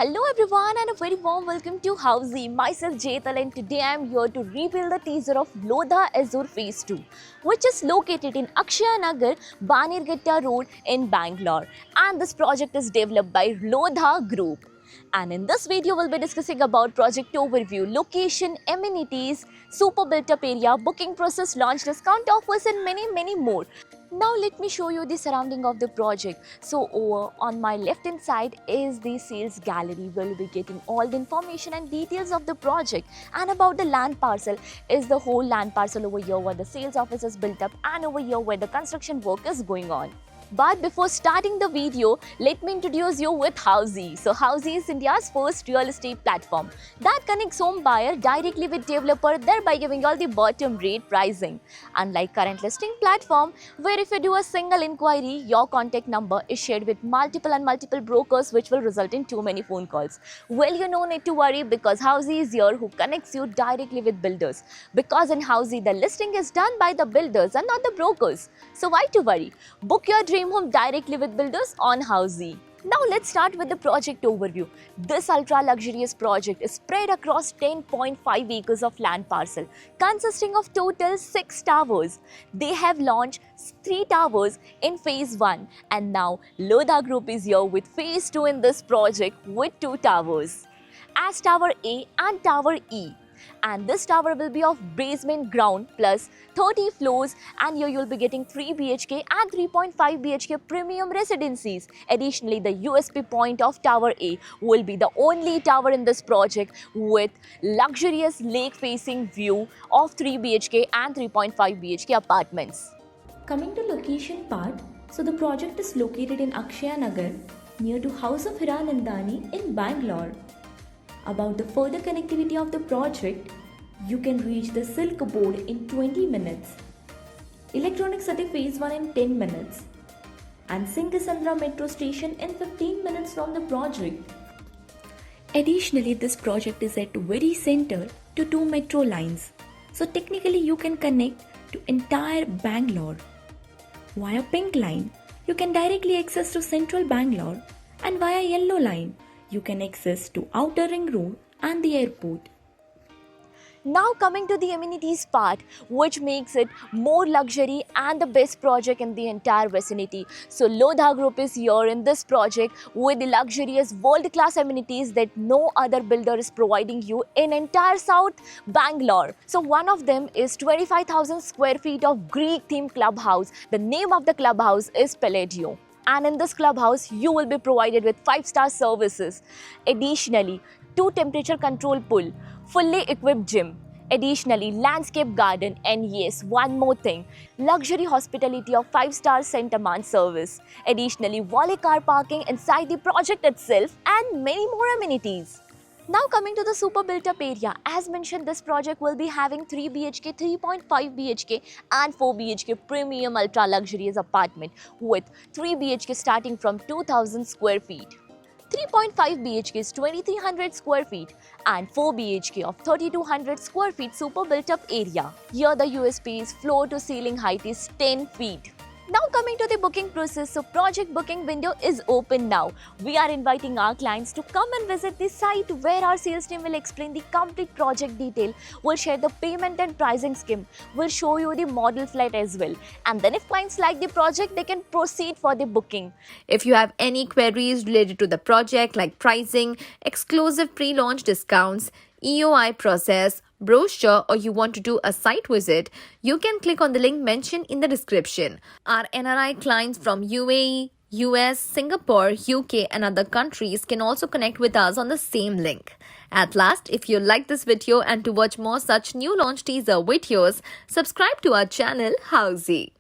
Hello everyone and a very warm welcome to Housey. Myself Jetal and today I am here to reveal the teaser of Lodha Azure Phase 2 which is located in Akshaya Nagar, Banirghetta Road in Bangalore, and this project is developed by Lodha Group. And in this video we'll be discussing about project overview, location, amenities, super built up area, booking process, launch discount offers and many more. Now let me show you the surrounding of the project. So over on my left hand side is the sales gallery where you'll be getting all the information and details of the project, and about the land parcel is the whole land parcel over here where the sales office is built up and over here where the construction work is going on. But before starting the video, let me introduce you with Housey. So Housey is India's first real estate platform that connects home buyer directly with developer, thereby giving all the bottom rate pricing. Unlike current listing platform, where if you do a single inquiry, your contact number is shared with multiple brokers, which will result in too many phone calls. Well, you no need to worry because Housey is here who connects you directly with builders. Because in Housey, the listing is done by the builders and not the brokers. So why to worry? Book your dream home directly with builders on Housey. Now let's start with the project overview. This ultra luxurious project is spread across 10.5 acres of land parcel consisting of total 6 towers. They have launched 3 towers in phase 1 and now Lodha Group is here with phase 2 in this project with 2 towers as Tower A and Tower E. And this tower will be of basement ground plus 30 floors, and here you'll be getting 3 BHK and 3.5 BHK premium residencies. Additionally, the USP point of Tower A will be the only tower in this project with luxurious lake facing view of 3 BHK and 3.5 BHK apartments. Coming to location part, so the project is located in Akshaya Nagar near to House of Hiranandani in Bangalore. About the further connectivity of the project, you can reach the Silk Board in 20 minutes, Electronic City Phase 1 in 10 minutes, and Singasandra Metro Station in 15 minutes from the project. Additionally, this project is at very center to 2 metro lines, so technically you can connect to entire Bangalore. Via Pink Line, you can directly access to central Bangalore, and via Yellow Line, you can access to Outer Ring Road and the airport. Now coming to the amenities part, which makes it more luxury and the best project in the entire vicinity. So Lodha Group is here in this project with the luxurious world-class amenities that no other builder is providing you in entire South Bangalore. So one of them is 25,000 square feet of Greek-themed clubhouse. The name of the clubhouse is Palladio. And in this clubhouse, you will be provided with 5-star services. Additionally, 2 temperature control pool, fully equipped gym. Additionally, landscape garden, and yes, one more thing, luxury hospitality of 5-star Centaman service. Additionally, valet car parking inside the project itself and many more amenities. Now coming to the super built up area, as mentioned, this project will be having 3 BHK, 3.5 BHK and 4 BHK premium ultra luxurious apartment with 3 BHK starting from 2000 square feet. 3.5 BHK is 2300 square feet and 4 BHK of 3200 square feet super built up area. Here the USP is floor to ceiling height is 10 feet. Now coming to the booking process, so project booking window is open now. We are inviting our clients to come and visit the site where our sales team will explain the complete project detail, will share the payment and pricing scheme, will show you the model flat as well. And then if clients like the project, they can proceed for the booking. If you have any queries related to the project like pricing, exclusive pre-launch discounts, EOI process, brochure, or you want to do a site visit, you can click on the link mentioned in the description. Our NRI clients from UAE, US, Singapore, UK and other countries can also connect with us on the same link. At last, if you like this video and to watch more such new launch teaser videos, subscribe to our channel Housey.